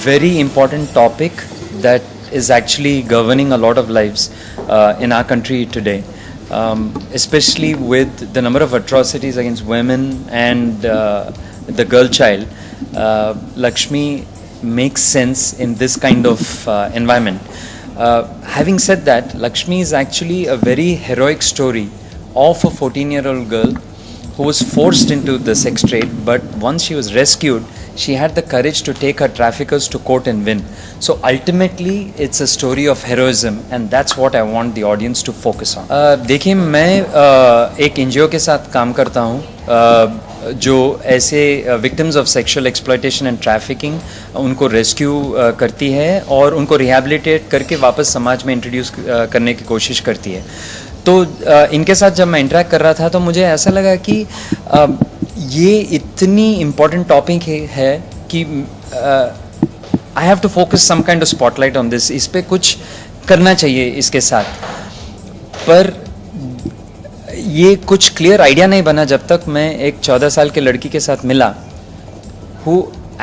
very important topic that is actually governing a lot of lives in our country today, especially with the number of atrocities against women and the girl child. Lakshmi makes sense in this kind of environment. Having said that, Lakshmi is actually a very heroic story of a 14-year-old girl who was forced into the sex trade, but once she was rescued, she had the courage to take her traffickers to court and win. So ultimately, it's a story of heroism, and that's what I want the audience to focus on. देखिए, मैं एक NGO के साथ काम करता हूँ जो ऐसे victims of sexual exploitation and trafficking उनको रेस्क्यू करती है और उनको रिहैबिलिटेट करके वापस समाज में इंट्रोड्यूस करने की कोशिश करती है. तो इनके साथ जब मैं इंटरेक्ट कर रहा था तो मुझे ऐसा लगा कि ये इतनी इम्पॉर्टेंट टॉपिक है कि I have to focus some kind of spotlight on this. इस पे कुछ करना चाहिए इसके साथ, पर ये कुछ क्लियर आइडिया नहीं बना जब तक मैं एक 14 साल के लड़की के साथ मिला who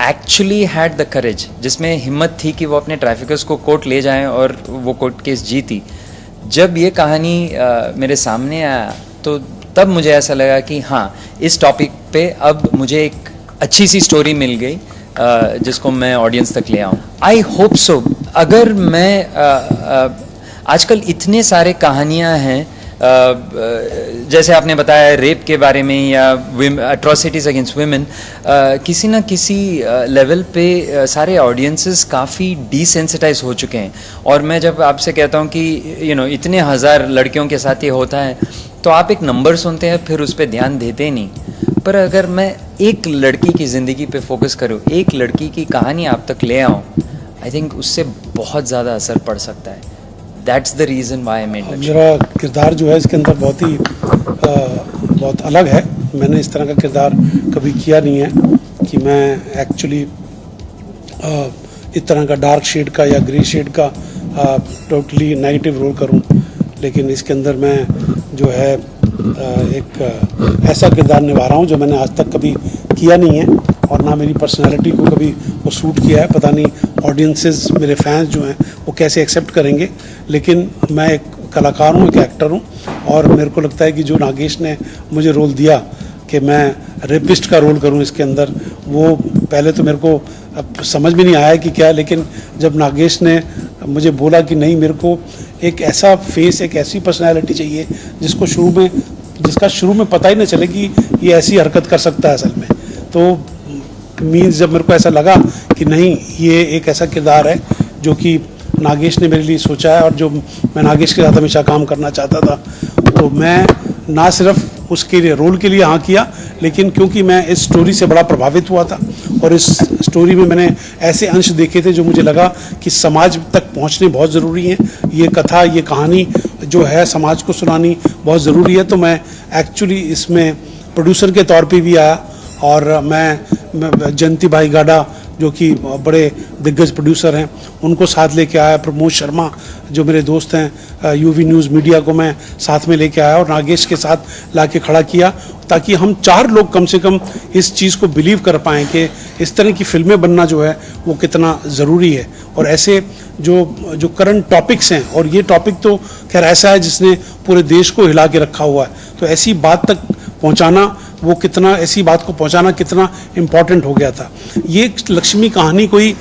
actually had the courage, जिसमें हिम्मत थी कि वो अपने ट्रैफिकर्स को कोर्ट ले जाएं और वो कोर्ट केस जीती. जब ये कहानी मेरे सामने आया तो तब मुझे ऐसा लगा कि हाँ, इस टॉपिक पे अब मुझे एक अच्छी सी स्टोरी मिल गई जिसको मैं ऑडियंस तक ले आऊँ. I hope so. अगर मैं आजकल इतने सारे कहानियाँ हैं, जैसे आपने बताया रेप के बारे में या अट्रॉसिटीज़ अगेंस्ट वुमेन, किसी ना किसी लेवल पे सारे ऑडियंसेस काफ़ी डिसेंसिटाइज हो चुके हैं. और मैं जब आपसे कहता हूँ कि इतने हज़ार लड़कियों के साथ ये होता है, तो आप एक नंबर सुनते हैं फिर उस पर ध्यान देते नहीं. पर अगर मैं एक लड़की की ज़िंदगी पे फोकस करूँ, एक लड़की की कहानी आप तक ले आऊँ, आई थिंक उससे बहुत ज़्यादा असर पड़ सकता है. That's the reason why I made Lakshmi. मेरा किरदार जो है इसके अंदर बहुत अलग है. मैंने इस तरह का किरदार कभी किया नहीं है कि मैं एक्चुअली इस तरह का डार्क शेड का या ग्रे शेड का टोटली नेगेटिव रोल करूं. लेकिन इसके अंदर मैं जो है एक ऐसा किरदार निभा रहा हूं जो मैंने आज तक कभी किया नहीं है और ना मेरी पर्सनालिटी को कभी वो सूट किया है. पता नहीं ऑडियंसेस, मेरे फैंस जो हैं वो कैसे एक्सेप्ट करेंगे. लेकिन मैं एक कलाकार हूँ, एक एक्टर हूँ, और मेरे को लगता है कि जो नागेश ने मुझे रोल दिया कि मैं रेपिस्ट का रोल करूँ इसके अंदर, वो पहले तो मेरे को अब समझ में नहीं आया कि क्या. लेकिन जब नागेश ने मुझे बोला कि नहीं, मेरे को एक ऐसा फेस, एक ऐसी पर्सनैलिटी चाहिए जिसका शुरू में पता ही ना चले कि ये ऐसी हरकत कर सकता है असल में, तो मीन्स जब मेरे को ऐसा लगा कि नहीं, ये एक ऐसा किरदार है जो कि नागेश ने मेरे लिए सोचा है और जो मैं नागेश के साथ हमेशा काम करना चाहता था, तो मैं ना सिर्फ उसके लिए रोल के लिए हाँ किया, लेकिन क्योंकि मैं इस स्टोरी से बड़ा प्रभावित हुआ था और इस स्टोरी में मैंने ऐसे अंश देखे थे जो मुझे लगा कि समाज तक पहुंचने बहुत ज़रूरी हैं. ये कथा, ये कहानी जो है समाज को सुनानी बहुत ज़रूरी है. तो मैं एक्चुअली इसमें प्रोड्यूसर के तौर पे भी आया और मैं जयंती भाई गाडा जो कि बड़े दिग्गज प्रोड्यूसर हैं उनको साथ लेके आया. प्रमोद शर्मा जो मेरे दोस्त हैं, यूवी न्यूज़ मीडिया को मैं साथ में लेके आया और नागेश के साथ लाके खड़ा किया, ताकि हम 4 लोग कम से कम इस चीज़ को बिलीव कर पाएँ कि इस तरह की फिल्में बनना जो है वो कितना ज़रूरी है. और ऐसे जो करंट टॉपिक्स हैं, और ये टॉपिक तो खैर ऐसा है जिसने पूरे देश को हिला के रखा हुआ है, तो ऐसी बात तक पहुंचाना, वो कितना, ऐसी बात को पहुंचाना कितना इम्पॉर्टेंट हो गया था. ये लक्ष्मी कहानी कोई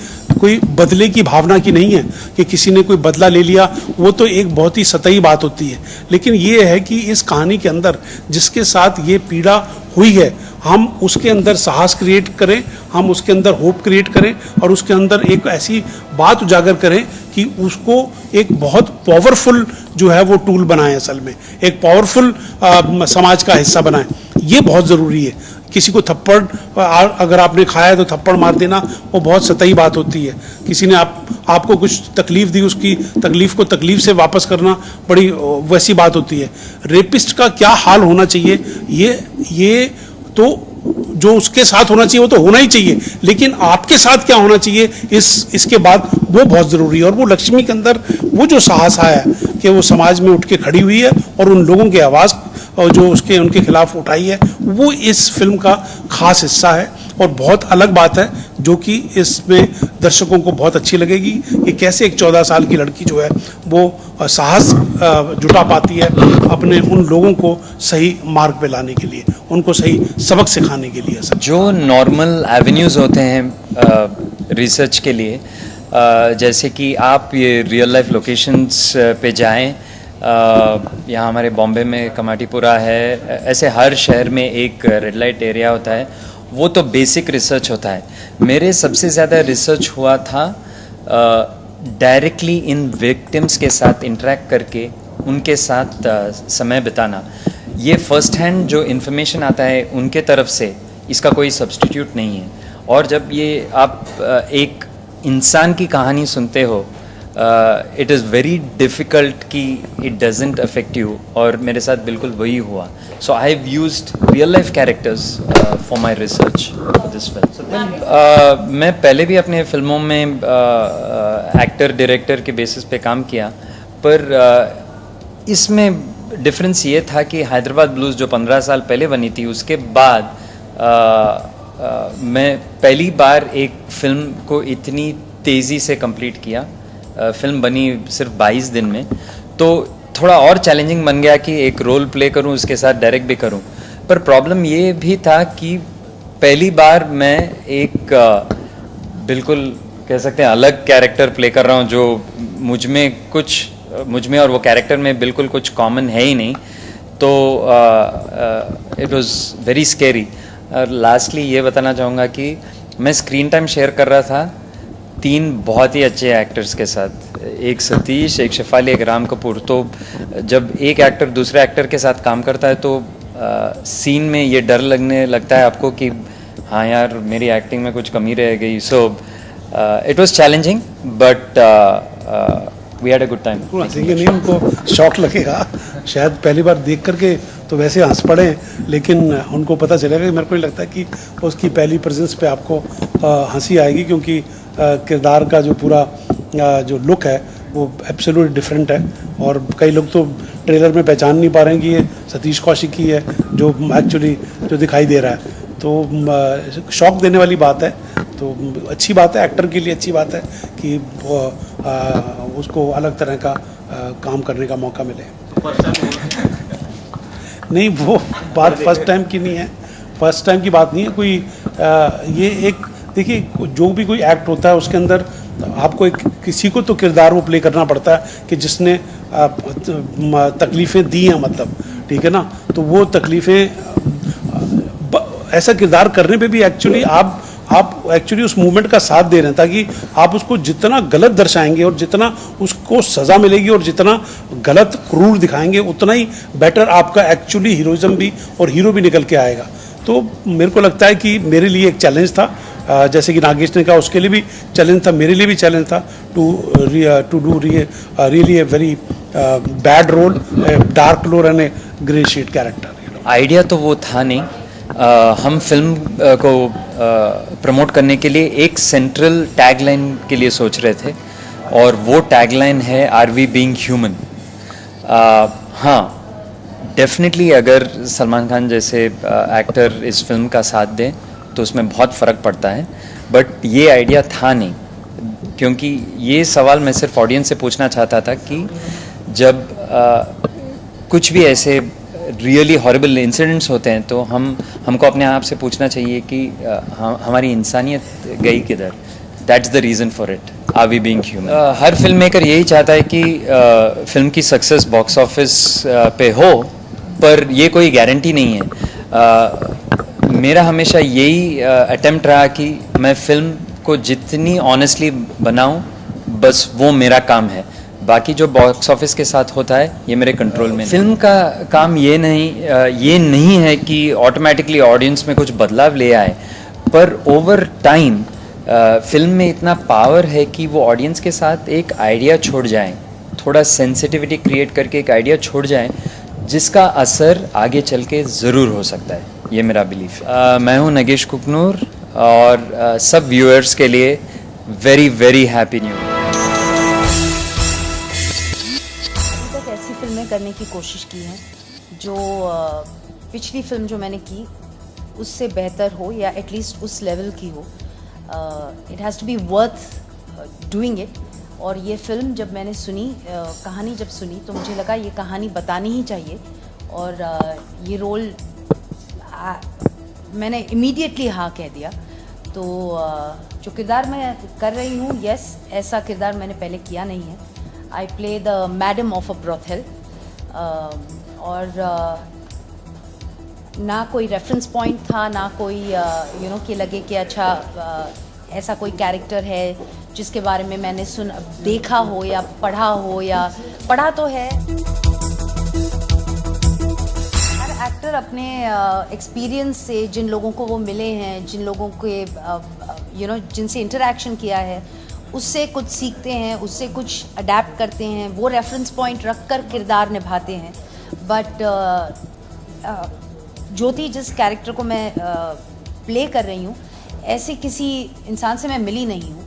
बदले की भावना की नहीं है कि किसी ने कोई बदला ले लिया, वो तो एक बहुत ही सतही बात होती है. लेकिन ये है कि इस कहानी के अंदर जिसके साथ ये पीड़ा हुई है, हम उसके अंदर साहस क्रिएट करें, हम उसके अंदर होप क्रिएट करें और उसके अंदर एक ऐसी बात उजागर करें कि उसको एक बहुत पावरफुल जो है वो टूल बनाएं, असल में एक पावरफुल समाज का हिस्सा बनाएं. ये बहुत ज़रूरी है. किसी को थप्पड़ अगर आपने खाया है तो थप्पड़ मार देना वो बहुत सतही बात होती है. किसी ने आपको कुछ तकलीफ दी, उसकी तकलीफ को तकलीफ से वापस करना बड़ी वैसी बात होती है. रेपिस्ट का क्या हाल होना चाहिए, ये तो जो उसके साथ होना चाहिए वो तो होना ही चाहिए, लेकिन आपके साथ क्या होना चाहिए इसके बाद वो बहुत ज़रूरी है. और वो लक्ष्मी के अंदर वो जो साहस आया कि वो समाज में उठ के खड़ी हुई है और उन लोगों की आवाज़ और जो उनके खिलाफ उठाई है, वो इस फिल्म का खास हिस्सा है. और बहुत अलग बात है जो कि इसमें दर्शकों को बहुत अच्छी लगेगी कि कैसे एक 14 साल की लड़की जो है वो साहस जुटा पाती है अपने उन लोगों को सही मार्ग पे लाने के लिए, उनको सही सबक सिखाने के लिए। जो नॉर्मल एवेन्यूज़ होते हैं रिसर्च के लिए, जैसे कि आप ये रियल लाइफ लोकेशंस पे जाएं, यहाँ हमारे बॉम्बे में कमाटीपुरा है, ऐसे हर शहर में एक रेड लाइट एरिया होता है, वो तो बेसिक रिसर्च होता है। मेरे सबसे ज़्यादा रिसर्च हुआ था डायरेक्टली इन विक्टिम्स के साथ इंटरेक्ट करके उनके साथ समय बिताना। ये फर्स्ट हैंड जो इन्फॉर्मेशन आता है उनके तरफ से, इसका कोई सब्स्टिट्यूट नहीं है। और जब ये आप एक इंसान की कहानी सुनते हो, इट इज़ वेरी डिफ़िकल्ट कि इट डजेंट अफेक्ट यू, और मेरे साथ बिल्कुल वही हुआ। So I have used real life characters for my research for this film. मैं पहले भी अपने फिल्मों में एक्टर डायरेक्टर के बेसिस पे काम किया, पर इसमें डिफरेंस ये था कि हैदराबाद ब्लूज़ जो 15 साल पहले बनी थी, उसके बाद मैं पहली बार एक फ़िल्म को इतनी तेज़ी से कंप्लीट किया। फिल्म बनी सिर्फ 22 दिन में, तो थोड़ा और चैलेंजिंग बन गया कि एक रोल प्ले करूं, उसके साथ डायरेक्ट भी करूं। पर प्रॉब्लम ये भी था कि पहली बार मैं एक बिल्कुल कह सकते हैं अलग कैरेक्टर प्ले कर रहा हूं, जो मुझ में और वो कैरेक्टर में बिल्कुल कुछ कॉमन है ही नहीं। तो इट वाज वेरी स्केरी। और लास्टली ये बताना चाहूँगा कि मैं स्क्रीन टाइम शेयर कर रहा था 3 बहुत ही अच्छे एक्टर्स के साथ, एक सतीश, एक शेफाली, एक राम कपूर। तो जब एक एक्टर दूसरे एक्टर के साथ काम करता है तो सीन में ये डर लगने लगता है आपको कि हाँ यार मेरी एक्टिंग में कुछ कमी रह गई। So it was challenging but we had a good time. नहीं, उनको शॉक लगेगा शायद पहली बार देख करके तो वैसे हंस पड़े, लेकिन उनको पता चलेगा कि मेरे को नहीं लगता कि उसकी पहली प्रेजेंस पे आपको हंसी आएगी, क्योंकि किरदार का जो पूरा जो लुक है वो एब्सोल्यूटली डिफरेंट है। और कई लोग तो ट्रेलर में पहचान नहीं पा रहे हैं कि ये सतीश कौशिक ही है जो एक्चुअली जो दिखाई दे रहा है। तो शॉक देने वाली बात है, तो अच्छी बात है, एक्टर के लिए अच्छी बात है कि उसको अलग तरह का काम करने का मौका मिले। नहीं, वो बात फर्स्ट टाइम की नहीं है, फर्स्ट टाइम की बात नहीं है कोई। ये एक देखिए, जो भी कोई एक्ट होता है उसके अंदर आपको एक किसी को तो किरदार वो प्ले करना पड़ता है कि जिसने तकलीफ़ें दी हैं, मतलब ठीक है ना। तो वो तकलीफ़ें ऐसा किरदार करने पे भी एक्चुअली आप एक्चुअली उस मूवमेंट का साथ दे रहे हैं, ताकि आप उसको जितना गलत दर्शाएंगे और जितना उसको सज़ा मिलेगी और जितना गलत क्रूर दिखाएंगे उतना ही बेटर आपका एक्चुअली हीरोइज्म भी और हीरो भी निकल के आएगा। तो मेरे को लगता है कि मेरे लिए एक चैलेंज था, जैसे कि नागेश ने कहा उसके लिए भी चैलेंज था, मेरे लिए भी चैलेंज था to do really a very bad role, dark role and a grey shade character. Idea तो वो था नहीं। हम फिल्म को प्रमोट करने के लिए एक सेंट्रल टैगलाइन के लिए सोच रहे थे, और वो टैगलाइन है आर वी बीइंग ह्यूमन। हाँ, डेफिनेटली अगर सलमान खान जैसे एक्टर इस फिल्म का साथ दें तो उसमें बहुत फ़र्क पड़ता है, बट ये आइडिया था नहीं, क्योंकि ये सवाल मैं सिर्फ ऑडियंस से पूछना चाहता था कि जब कुछ भी ऐसे रियली हॉरिबल इंसिडेंट्स होते हैं तो हमको अपने आप से पूछना चाहिए कि हमारी इंसानियत गई किधर। That's the reason for it, are we being human. हर फिल्म मेकर यही चाहता है कि फिल्म की सक्सेस बॉक्स ऑफिस पे हो, पर ये कोई गारंटी नहीं है। मेरा हमेशा यही अटेम्प्ट रहा कि मैं फिल्म को जितनी ऑनेस्टली बनाऊं, बस वो मेरा काम है। बाकी जो बॉक्स ऑफिस के साथ होता है ये मेरे कंट्रोल में नहीं। फिल्म का काम ये नहीं है कि ऑटोमेटिकली ऑडियंस में कुछ बदलाव ले आए, पर ओवर टाइम फिल्म में इतना पावर है कि वो ऑडियंस के साथ एक आइडिया छोड़ जाए, थोड़ा सेंसिटिविटी क्रिएट करके एक आइडिया छोड़ जाए, जिसका असर आगे चल के ज़रूर हो सकता है। ये मेरा बिलीफ है। मैं हूँ नगेश कुकनूर, और सब व्यूअर्स के लिए very very happy new year. अभी तक ऐसी फिल्में करने की कोशिश की हैं जो पिछली फिल्म जो मैंने की उससे बेहतर हो या एटलीस्ट उस लेवल की हो. It has to be worth doing it. और ये फिल्म जब मैंने सुनी, कहानी जब सुनी, तो मुझे लगा ये कहानी बतानी ही चाहिए. और ये रोल मैंने इमीडिएटली हाँ कह दिया. तो जो किरदार मैं कर रही हूँ, यस, ऐसा किरदार मैंने पहले किया नहीं है. I play the madam of a brothel. और ना कोई रेफरेंस पॉइंट था, ना कोई कि लगे कि अच्छा ऐसा कोई कैरेक्टर है जिसके बारे में मैंने देखा हो या पढ़ा तो है. हर एक्टर अपने एक्सपीरियंस से, जिन लोगों को वो मिले हैं, जिन लोगों के जिनसे इंटरेक्शन किया है, उससे कुछ सीखते हैं, उससे कुछ अडेप्ट करते हैं, वो रेफरेंस पॉइंट रख कर किरदार निभाते हैं. बट ज्योति जिस कैरेक्टर को मैं प्ले कर रही हूँ, ऐसे किसी इंसान से मैं मिली नहीं हूँ,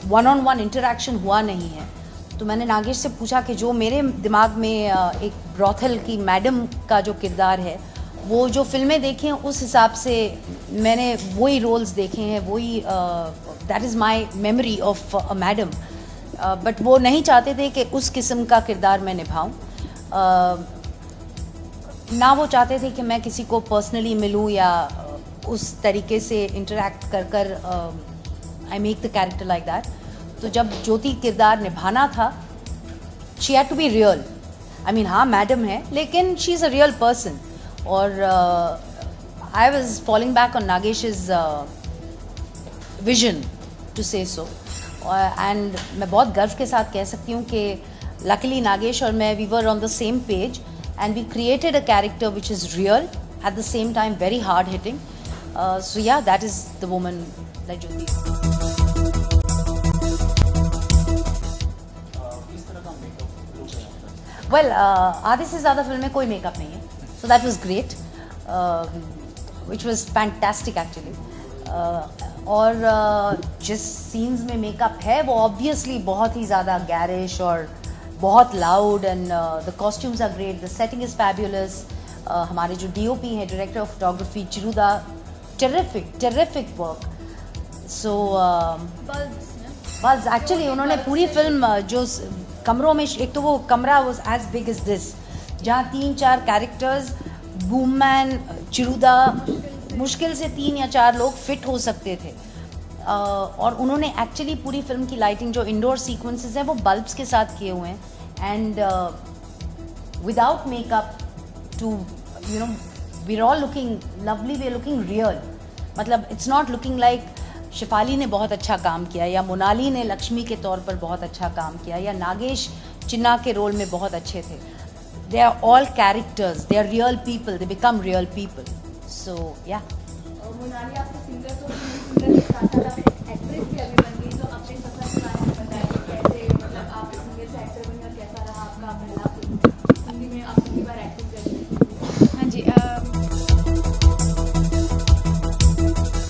वन ऑन वन इंटरेक्शन हुआ नहीं है. तो मैंने नागेश से पूछा कि जो मेरे दिमाग में एक ब्रॉथल की मैडम का जो किरदार है, वो जो फिल्में देखी हैं उस हिसाब से मैंने वही रोल्स देखे हैं, वही that is my memory of a madam. But वो नहीं चाहते थे कि उस किस्म का किरदार मैं निभाऊं. ना वो चाहते थे कि मैं किसी को पर्सनली मिलूं या उस तरीके से इंटरेक्ट कर I make the character like that. तो जब ज्योति किरदार निभाना था, she had to be real. I mean, हाँ मैडम है, लेकिन she is a real person. और I was following back on Nagesh's vision to say so. And मैं बहुत गर्व के साथ कह सकती हूँ कि लकीली नागेश और मैं, we were on the same page and we created a character which is real, at the same time very hard hitting. So yeah, that is the woman like Jyoti. Well, आधे से ज़्यादा film में कोई makeup नहीं है, so that was great, which was fantastic actually. और जिस scenes में मेकअप है वो obviously बहुत ही ज़्यादा गैरिश और बहुत loud. And the costumes are great, the setting is fabulous. हमारे जो DOP हैं, director of photography Chiruda, terrific work. So बस एक्चुअली उन्होंने पूरी फिल्म जो कमरों में, एक तो वो कमरा was as big as this, जहाँ 3-4 कैरेक्टर्स, बूममैन, चिरुदा, मुश्किल से 3 या 4 लोग फिट हो सकते थे. और उन्होंने एक्चुअली पूरी फिल्म की लाइटिंग, जो इंडोर सीक्वेंसेस हैं, वो बल्ब्स के साथ किए हुए हैं. And without makeup, too we are all looking lovely, we are looking real. मतलब it's not looking like Shefali ने बहुत अच्छा काम किया, या मोनाली ने लक्ष्मी के तौर पर बहुत अच्छा काम किया, या नागेश चिन्ना के रोल में बहुत अच्छे थे. They are all characters, they are real people, they become real people. So yeah Monali आपको सिंगर तो सिंगर के साथ साथ आप एक्ट्रेस भी अभी बन गई, तो अपने सफर के बारे में बताइए. कैसे, मतलब आप सिंगर से एक्टर बनी और कैसा रहा आपका पहला फिल्म हिंदी में आप पहली बार एक्टिंग कर रही हैं? हाँ जी,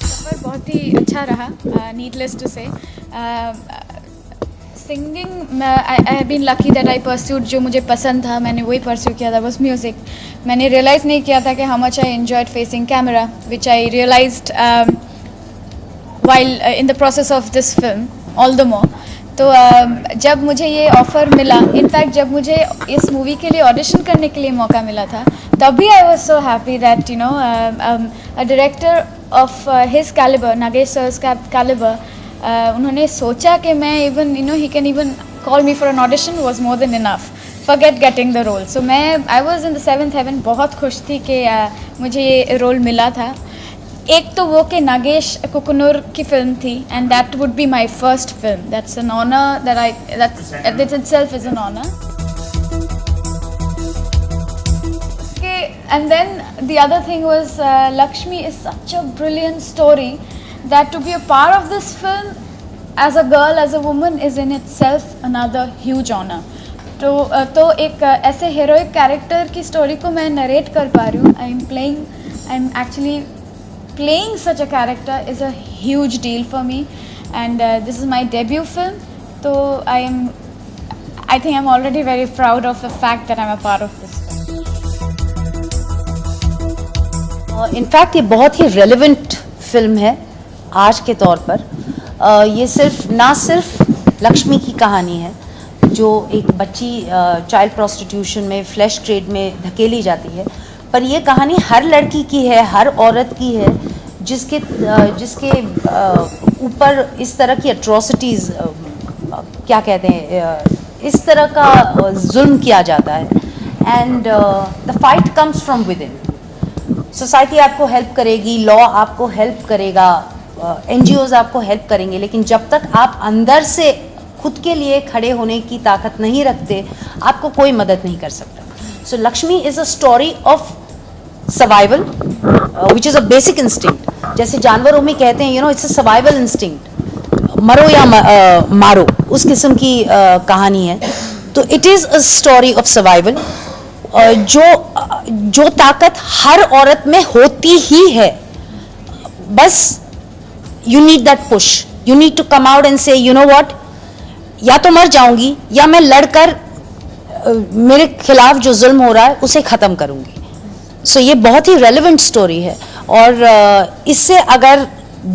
सफ़र बहुत ही अच्छा रहा, needless to say. Singing, I have been lucky that I pursued जो मुझे पसंद था, मैंने वही परस्यू किया था, बस म्यूज़िक. मैंने रियलाइज़ नहीं किया था कि how much I enjoyed facing camera, which I realised while in the process of this film all the more. तो जब मुझे ये ऑफ़र मिला, इनफैक्ट जब मुझे इस मूवी के लिए ऑडिशन करने के लिए मौका मिला था, तभी I was so happy that a director of his calibre, Nagesh sir's calibre, उन्होंने सोचा कि मैं even he can even call me for an audition was more than enough. Forget getting the role. So मैं, I was in the 7th heaven, बहुत खुश थी कि मुझे ये रोल मिला था. एक तो वो कि नागेश कुकुनूर की फिल्म थी, and that would be my first film. That's an honour that itself is an honour. And then the other thing was, Lakshmi is such a brilliant story that to be a part of this film as a girl, as a woman, is in itself another huge honor. तो एक ऐसे heroic character की story को मैं narrate कर पा रही हूँ. I am actually playing such a character is a huge deal for me, and this is my debut film. So I think I'm already very proud of the fact that I'm a part of this film. In fact ये बहुत ही relevant film है आज के तौर पर। ये ना सिर्फ लक्ष्मी की कहानी है जो एक बच्ची चाइल्ड प्रोस्टिट्यूशन में, फ्लैश ट्रेड में धकेली जाती है, पर ये कहानी हर लड़की की है, हर औरत की है जिसके ऊपर इस तरह की एट्रोसिटीज़, क्या कहते हैं, इस तरह का जुल्म किया जाता है। And the fight comes from with in. Society आपको हेल्प करेगी, लॉ आपको हेल्प करेगा, NGOs आपको हेल्प करेंगे, लेकिन जब तक आप अंदर से खुद के लिए खड़े होने की ताकत नहीं रखते, आपको कोई मदद नहीं कर सकता। So Lakshmi is a story of survival which is a basic instinct. जैसे जानवरों में कहते हैं, इट्स अ सर्वाइवल इंस्टिंक्ट, मरो या मारो, उस किस्म की कहानी है। तो it is a story of survival. जो ताकत हर औरत में होती ही है, बस you need that push, you need to come out and say you know what, या तो मर जाऊंगी या मैं लड़कर मेरे खिलाफ जो जुल्म हो रहा है उसे ख़त्म करूंगी। सो ये बहुत ही रेलेवेंट स्टोरी है और इससे अगर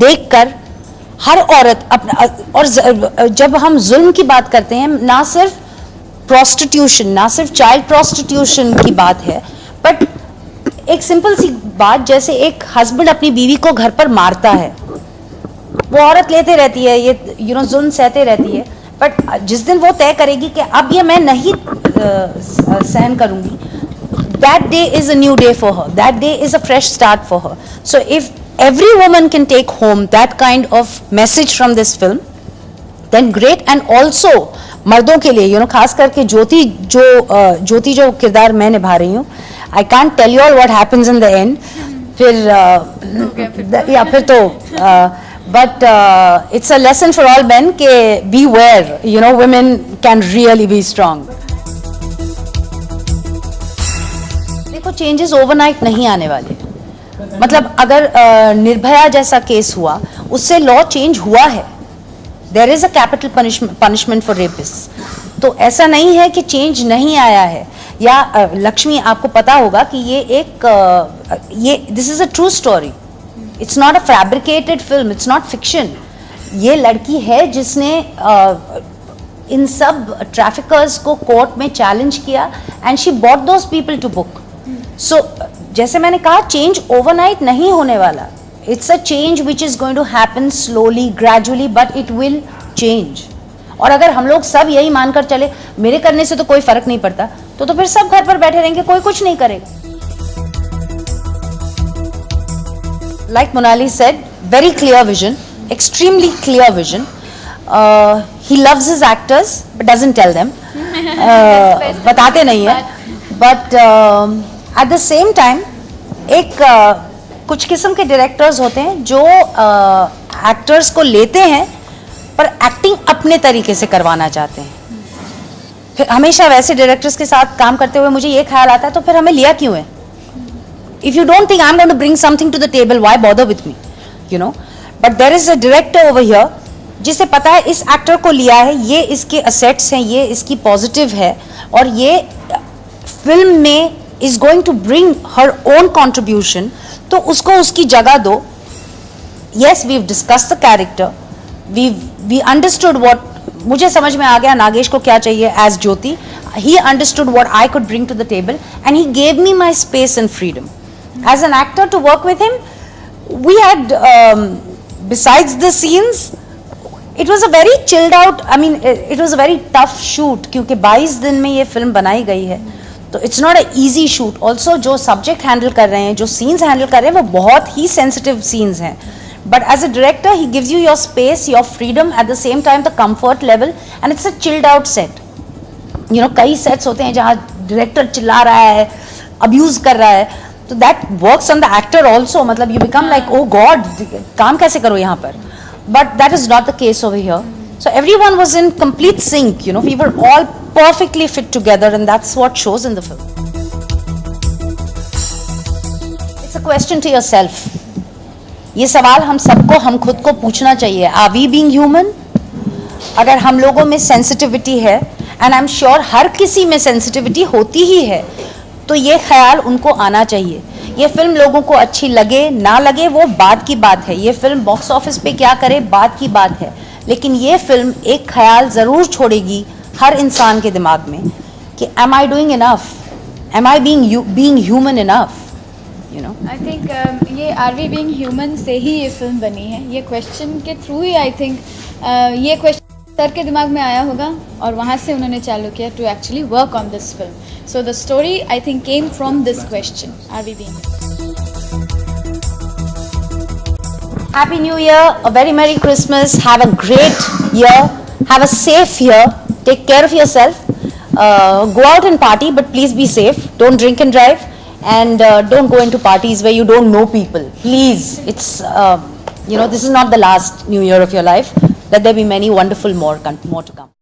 देखकर हर औरत अपना, और जब हम जुल्म की बात करते हैं, ना सिर्फ प्रोस्टिट्यूशन, ना सिर्फ चाइल्ड प्रोस्टिट्यूशन की बात है, बट एक सिंपल सी बात, जैसे एक हस्बैंड अपनी बीवी को घर पर मारता है, वो औरत लेते रहती है, ये जुल्म सहते रहती है, बट जिस दिन वो तय करेगी कि अब ये मैं नहीं सहन करूंगी, that day is a new day for her, that day is a fresh start for her. So if every woman can take home that kind of message from this film, then great. And also मर्दों के लिए, खास करके ज्योति जो किरदार मैं निभा रही हूँ, I can't tell you all what happens in the end, फिर तो but it's a lesson for all men के beware, women can really be strong. देखो, चेंजेस ओवरनाइट नहीं आने वाले। मतलब अगर निर्भया जैसा केस हुआ, उससे लॉ चेंज हुआ है, there is a capital punishment for rapist. तो ऐसा नहीं है कि चेंज नहीं आया है। या लक्ष्मी, आपको पता होगा कि ये this is a true story, it's not a fabricated film, it's not fiction. ये लड़की है जिसने इन सब ट्रैफिकर्स को कोर्ट में चैलेंज किया and she bought those people to book. So जैसे मैंने कहा, चेंज ओवरनाइट नहीं होने वाला। It's a change which is going to happen slowly, gradually, but it will change. और अगर हम लोग सब यही मानकर चले मेरे करने से तो कोई फर्क नहीं पड़ता, तो फिर सब घर पर बैठे रहेंगे, कोई कुछ नहीं करेगा। Like Monali said, very clear vision, extremely clear vision. He loves his actors but doesn't tell them. बताते नहीं है, but at the same time एक कुछ किस्म के डायरेक्टर्स होते हैं जो एक्टर्स को लेते हैं पर एक्टिंग अपने तरीके से करवाना चाहते हैं। फिर हमेशा वैसे डायरेक्टर्स के साथ काम करते हुए मुझे ये ख्याल आता है, तो फिर हमें लिया क्यों है? If you don't think I'm going to bring something to the table, why bother with me? But there is a director over here जिसे पता है इस एक्टर को लिया है, ये इसके असेट्स हैं, ये इसकी पॉजिटिव है, और ये फिल्म में is going to bring her own contribution, तो उसको उसकी जगह दो। Yes, we've discussed the character, we understood what, मुझे समझ में आ गया नागेश को क्या चाहिए as Jyoti, he understood what I could bring to the table and he gave me my space and freedom. As an actor to work with him, we had, besides the scenes, it was a very chilled out, it was a very tough shoot, क्योंकि 22 दिन में ये film बनाई गई है, तो it's not an easy shoot. Also जो subject handle कर रहे हैं, जो scenes handle कर रहे हैं, वो बहुत ही sensitive scenes हैं. But as a director, he gives you your space, your freedom, at the same time the comfort level, and it's a chilled out set. कई sets होते हैं जहाँ director चिल्ला रहा है, abuse कर रहा है, तो that works on the actor also. मतलब you become like, oh God, काम कैसे करो यहाँ पर? But that is not the case over here. So everyone was in complete sync. We were all perfectly fit together, and that's what shows in the film. It's a question to yourself. ये सवाल हम खुद को पूछना चाहिए. Are we being human? अगर हम लोगों में sensitivity है, and I'm sure हर किसी में sensitivity होती ही है, तो ये ख्याल उनको आना चाहिए ये फिल्म लोगों को अच्छी लगे ना लगे वो बात की बात है, ये फिल्म बॉक्स ऑफिस पे क्या करे बात की बात है, लेकिन ये फिल्म एक ख्याल ज़रूर छोड़ेगी हर इंसान के दिमाग में कि am I doing enough, am I being human enough, you know. I think ये आर वी बीइंग ह्यूमन से ही ये फिल्म बनी है, ये क्वेश्चन के थ्रू ही आई थिंक ये क्वेश्चन सर के दिमाग में आया होगा और वहाँ से उन्होंने चालू किया to actually work on this film. So the story I think came from this question, are we being. Happy New Year, a very Merry Christmas, have a great year, have a safe year, take care of yourself, go out and party but please be safe, don't drink and drive, and don't go into parties where you don't know people, please. It's this is not the last New Year of your life, let there be many wonderful more to come.